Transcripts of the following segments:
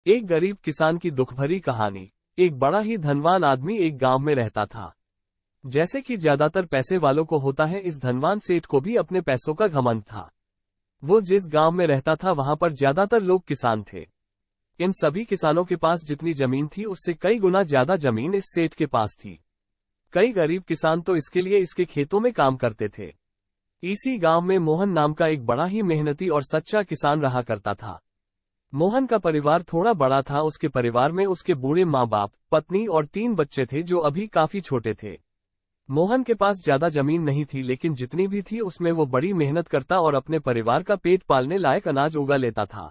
एक गरीब किसान की दुखभरी कहानी। एक बड़ा ही धनवान आदमी एक गांव में रहता था। जैसे कि ज्यादातर पैसे वालों को होता है, इस धनवान सेठ को भी अपने पैसों का घमंड था। वो जिस गांव में रहता था वहां पर ज्यादातर लोग किसान थे। इन सभी किसानों के पास जितनी जमीन थी उससे कई गुना ज्यादा जमीन इस सेठ के पास थी। कई गरीब किसान तो इसके लिए इसके खेतों में काम करते थे। इसी गांव में मोहन नाम का एक बड़ा ही मेहनती और सच्चा किसान रहा करता था। मोहन का परिवार थोड़ा बड़ा था। उसके परिवार में उसके बूढ़े माँ बाप, पत्नी और 3 बच्चे थे जो अभी काफी छोटे थे। मोहन के पास ज्यादा जमीन नहीं थी, लेकिन जितनी भी थी उसमें वो बड़ी मेहनत करता और अपने परिवार का पेट पालने लायक अनाज उगा लेता था।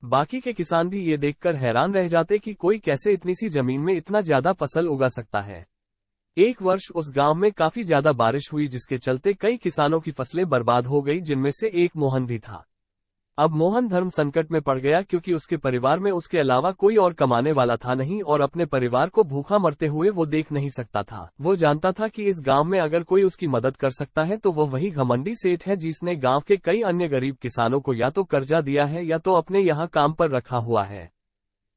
बाकी के किसान भी ये देखकर हैरान रह जाते कि कोई कैसे इतनी सी जमीन में इतना ज्यादा फसल उगा सकता है। एक वर्ष उस गांव में काफी ज्यादा बारिश हुई, जिसके चलते कई किसानों की फसलें बर्बाद हो गई, जिनमें से एक मोहन भी था। अब मोहन धर्म संकट में पड़ गया, क्योंकि उसके परिवार में उसके अलावा कोई और कमाने वाला था नहीं और अपने परिवार को भूखा मरते हुए वो देख नहीं सकता था। वो जानता था कि इस गांव में अगर कोई उसकी मदद कर सकता है तो वो वही घमंडी सेठ है, जिसने गांव के कई अन्य गरीब किसानों को या तो कर्जा दिया है या तो अपने यहाँ काम पर रखा हुआ है।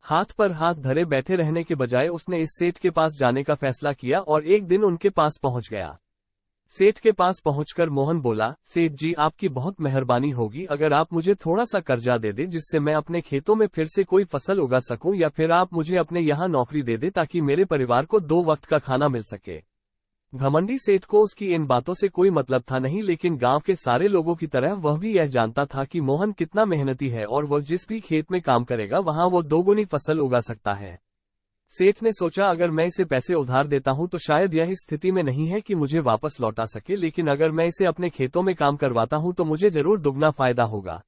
हाथ पर हाथ धरे बैठे रहने के बजाय उसने इस सेठ के पास जाने का फैसला किया और एक दिन उनके पास पहुंच गया। सेठ के पास पहुंचकर मोहन बोला, सेठ जी, आपकी बहुत मेहरबानी होगी अगर आप मुझे थोड़ा सा कर्जा दे दे, जिससे मैं अपने खेतों में फिर से कोई फसल उगा सकूं, या फिर आप मुझे अपने यहाँ नौकरी दे दे ताकि मेरे परिवार को 2 वक्त का खाना मिल सके। घमंडी सेठ को उसकी इन बातों से कोई मतलब था नहीं, लेकिन गांव के सारे लोगों की तरह वह भी यह जानता था कि मोहन कितना मेहनती है और वह जिस भी खेत में काम करेगा वहां वो 2 गुनी फसल उगा सकता है। सेठ ने सोचा, अगर मैं इसे पैसे उधार देता हूं तो शायद यह स्थिति में नहीं है कि मुझे वापस लौटा सके, लेकिन अगर मैं इसे अपने खेतों में काम करवाता हूं तो मुझे जरूर दुगना फायदा होगा।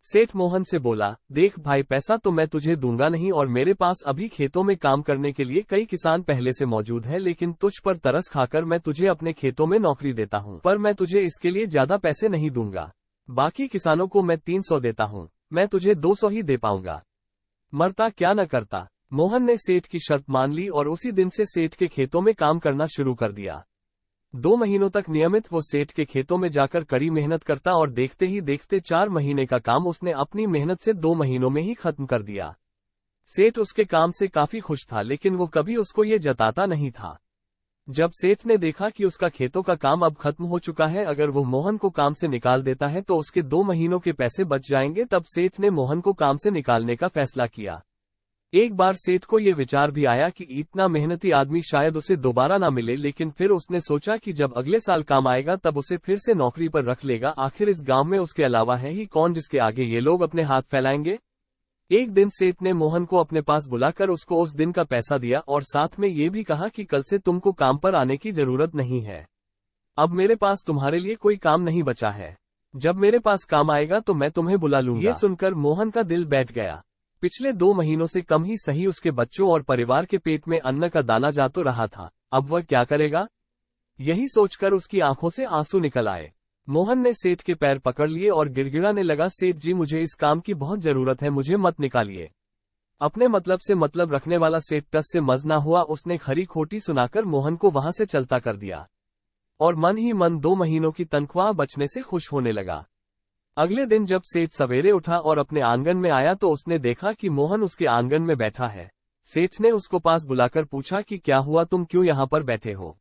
सेठ मोहन से बोला, देख भाई, पैसा तो मैं तुझे दूंगा नहीं और मेरे पास अभी खेतों में काम करने के लिए कई किसान पहले से मौजूद है, लेकिन तुझ पर तरस खाकर मैं तुझे अपने खेतों में नौकरी देता हूं, पर मैं तुझे इसके लिए ज्यादा पैसे नहीं दूंगा। बाकी किसानों को मैं 300 देता हूं, मैं तुझे 200 ही दे पाऊंगा। मरता क्या न करता। मोहन ने सेठ की शर्त मान ली और उसी दिन से सेठ के खेतों में काम करना शुरू कर दिया। 2 महीनों तक नियमित वो सेठ के खेतों में जाकर कड़ी मेहनत करता और देखते ही देखते 4 महीने का काम उसने अपनी मेहनत से 2 महीनों में ही खत्म कर दिया। सेठ उसके काम से काफी खुश था, लेकिन वो कभी उसको ये जताता नहीं था। जब सेठ ने देखा कि उसका खेतों का काम अब खत्म हो चुका है, अगर वो मोहन को काम से निकाल देता है तो उसके 2 महीनों के पैसे बच जाएंगे, तब सेठ ने मोहन को काम से निकालने का फैसला किया। एक बार सेठ को ये विचार भी आया कि इतना मेहनती आदमी शायद उसे दोबारा ना मिले, लेकिन फिर उसने सोचा कि जब अगले साल काम आएगा तब उसे फिर से नौकरी पर रख लेगा। आखिर इस गांव में उसके अलावा है ही कौन जिसके आगे ये लोग अपने हाथ फैलाएंगे। एक दिन सेठ ने मोहन को अपने पास बुलाकर उसको उस दिन का पैसा दिया और साथ में ये भी कहा कि कल से तुमको काम पर आने की जरूरत नहीं है। अब मेरे पास तुम्हारे लिए कोई काम नहीं बचा है। जब मेरे पास काम आएगा तो मैं तुम्हें बुला लूंगा। ये सुनकर मोहन का दिल बैठ गया। पिछले 2 महीनों से कम ही सही उसके बच्चों और परिवार के पेट में अन्न का दाना जा तो रहा था, अब वह क्या करेगा। यही सोचकर उसकी आंखों से आंसू निकल आए। मोहन ने सेठ के पैर पकड़ लिए और गिड़गिड़ाने लगा, सेठ जी, मुझे इस काम की बहुत जरूरत है, मुझे मत निकालिए। अपने मतलब से मतलब रखने वाला सेठ टस से मज ना हुआ। उसने खरी खोटी सुनाकर मोहन को वहां से चलता कर दिया और मन ही मन 2 महीनों की तनख्वाह बचने से खुश होने लगा। अगले दिन जब सेठ सवेरे उठा और अपने आंगन में आया तो उसने देखा कि मोहन उसके आंगन में बैठा है। सेठ ने उसको पास बुलाकर पूछा कि क्या हुआ, तुम क्यों यहाँ पर बैठे हो।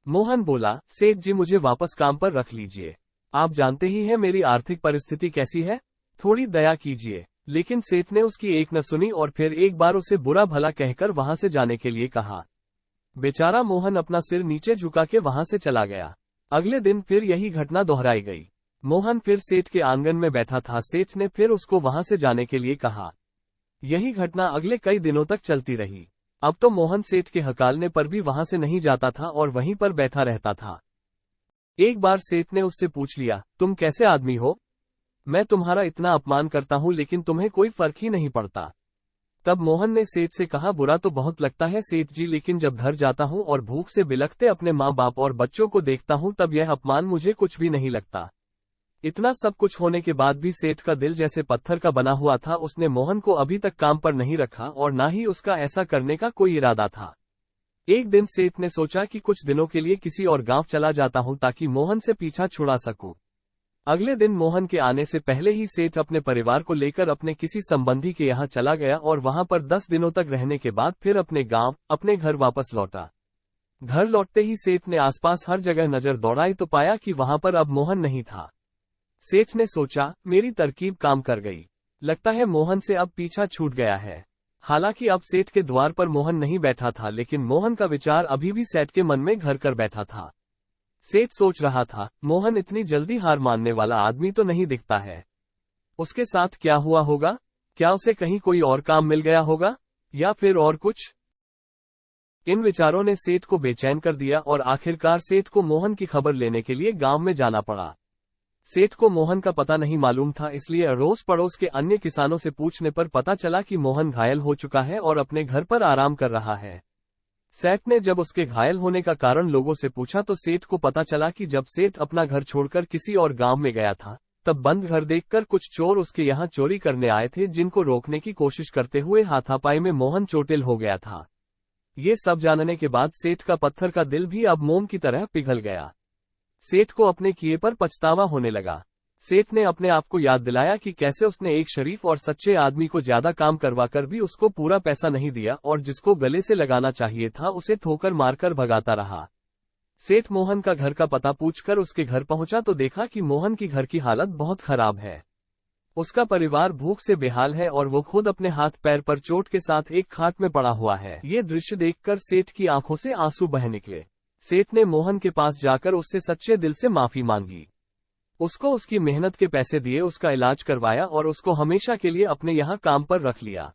मोहन बोला, सेठ जी, मुझे वापस काम पर रख लीजिए। आप जानते ही हैं मेरी आर्थिक परिस्थिति कैसी है, थोड़ी दया कीजिए। लेकिन सेठ ने उसकी एक न सुनी और फिर एक बार उसे बुरा भला कहकर वहां से जाने के लिए कहा। बेचारा मोहन अपना सिर नीचे झुका के वहां से चला गया। अगले दिन फिर यही घटना दोहराई गई। मोहन फिर सेठ के आंगन में बैठा था। सेठ ने फिर उसको वहां से जाने के लिए कहा। यही घटना अगले कई दिनों तक चलती रही। अब तो मोहन सेठ के हकालने पर भी वहां से नहीं जाता था और वहीं पर बैठा रहता था। एक बार सेठ ने उससे पूछ लिया, तुम कैसे आदमी हो, मैं तुम्हारा इतना अपमान करता हूं लेकिन तुम्हें कोई फर्क ही नहीं पड़ता। तब मोहन ने सेठ से कहा, बुरा तो बहुत लगता है सेठ जी, लेकिन जब घर जाता हूं और भूख से बिलखते अपने माँ बाप और बच्चों को देखता हूं तब यह अपमान मुझे कुछ भी नहीं लगता। इतना सब कुछ होने के बाद भी सेठ का दिल जैसे पत्थर का बना हुआ था। उसने मोहन को अभी तक काम पर नहीं रखा और ना ही उसका ऐसा करने का कोई इरादा था। एक दिन सेठ ने सोचा कि कुछ दिनों के लिए किसी और गांव चला जाता हूं ताकि मोहन से पीछा छुड़ा सकूं। अगले दिन मोहन के आने से पहले ही सेठ अपने परिवार को लेकर अपने किसी संबंधी के यहाँ चला गया और वहां पर 10 दिनों तक रहने के बाद फिर अपने गांव, अपने घर वापस लौटा। घर लौटते ही सेठ ने आसपास हर जगह नजर दौड़ाई तो पाया कि वहां पर अब मोहन नहीं था। सेठ ने सोचा, मेरी तरकीब काम कर गई, लगता है मोहन से अब पीछा छूट गया है। हालांकि अब सेठ के द्वार पर मोहन नहीं बैठा था, लेकिन मोहन का विचार अभी भी सेठ के मन में घर कर बैठा था। सेठ सोच रहा था, मोहन इतनी जल्दी हार मानने वाला आदमी तो नहीं दिखता है। उसके साथ क्या हुआ होगा? क्या उसे कहीं कोई और काम मिल गया होगा, या फिर और कुछ? इन विचारों ने सेठ को बेचैन कर दिया और आखिरकार सेठ को मोहन की खबर लेने के लिए गांव में जाना पड़ा। सेठ को मोहन का पता नहीं मालूम था, इसलिए अड़ोस पड़ोस के अन्य किसानों से पूछने पर पता चला कि मोहन घायल हो चुका है और अपने घर पर आराम कर रहा है। सेठ ने जब उसके घायल होने का कारण लोगों से पूछा तो सेठ को पता चला कि जब सेठ अपना घर छोड़कर किसी और गांव में गया था, तब बंद घर देखकर कुछ चोर उसके यहाँ चोरी करने आए थे, जिनको रोकने की कोशिश करते हुए हाथापाई में मोहन चोटिल हो गया था। ये सब जानने के बाद सेठ का पत्थर का दिल भी अब मोम की तरह पिघल गया। सेठ को अपने किए पर पछतावा होने लगा। सेठ ने अपने आप को याद दिलाया कि कैसे उसने एक शरीफ और सच्चे आदमी को ज्यादा काम करवाकर भी उसको पूरा पैसा नहीं दिया और जिसको गले से लगाना चाहिए था उसे ठोकर मारकर भगाता रहा। सेठ मोहन का घर का पता पूछकर उसके घर पहुंचा तो देखा कि मोहन की घर की हालत बहुत खराब है। उसका परिवार भूख से बेहाल है और वो खुद अपने हाथ पैर पर चोट के साथ एक खाट में पड़ा हुआ है। ये दृश्य देखकर सेठ की आंखों से आंसू बह निकले। सेठ ने मोहन के पास जाकर उससे सच्चे दिल से माफी मांगी। उसको उसकी मेहनत के पैसे दिए, उसका इलाज करवाया और उसको हमेशा के लिए अपने यहाँ काम पर रख लिया।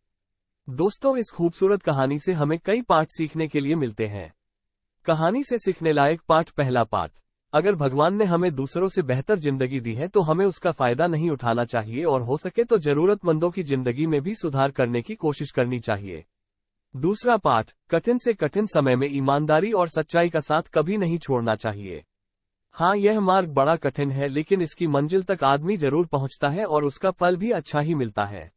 दोस्तों, इस खूबसूरत कहानी से हमें कई पाठ सीखने के लिए मिलते हैं। कहानी से सीखने लायक पाठ। पहला पाठ, अगर भगवान ने हमें दूसरों से बेहतर जिंदगी दी है तो हमें उसका फायदा नहीं उठाना चाहिए और हो सके तो जरूरतमंदों की जिंदगी में भी सुधार करने की कोशिश करनी चाहिए। दूसरा पाठ, कठिन से कठिन समय में ईमानदारी और सच्चाई का साथ कभी नहीं छोड़ना चाहिए। हाँ, यह मार्ग बड़ा कठिन है, लेकिन इसकी मंजिल तक आदमी जरूर पहुंचता है और उसका फल भी अच्छा ही मिलता है।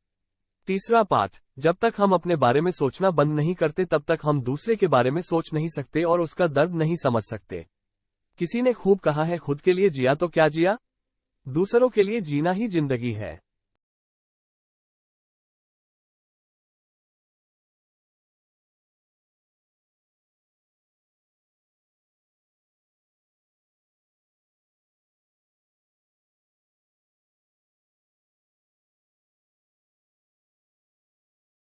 तीसरा पाठ, जब तक हम अपने बारे में सोचना बंद नहीं करते तब तक हम दूसरे के बारे में सोच नहीं सकते और उसका दर्द नहीं समझ सकते। किसी ने खूब कहा है, खुद के लिए जिया तो क्या जिया, दूसरों के लिए जीना ही जिंदगी है।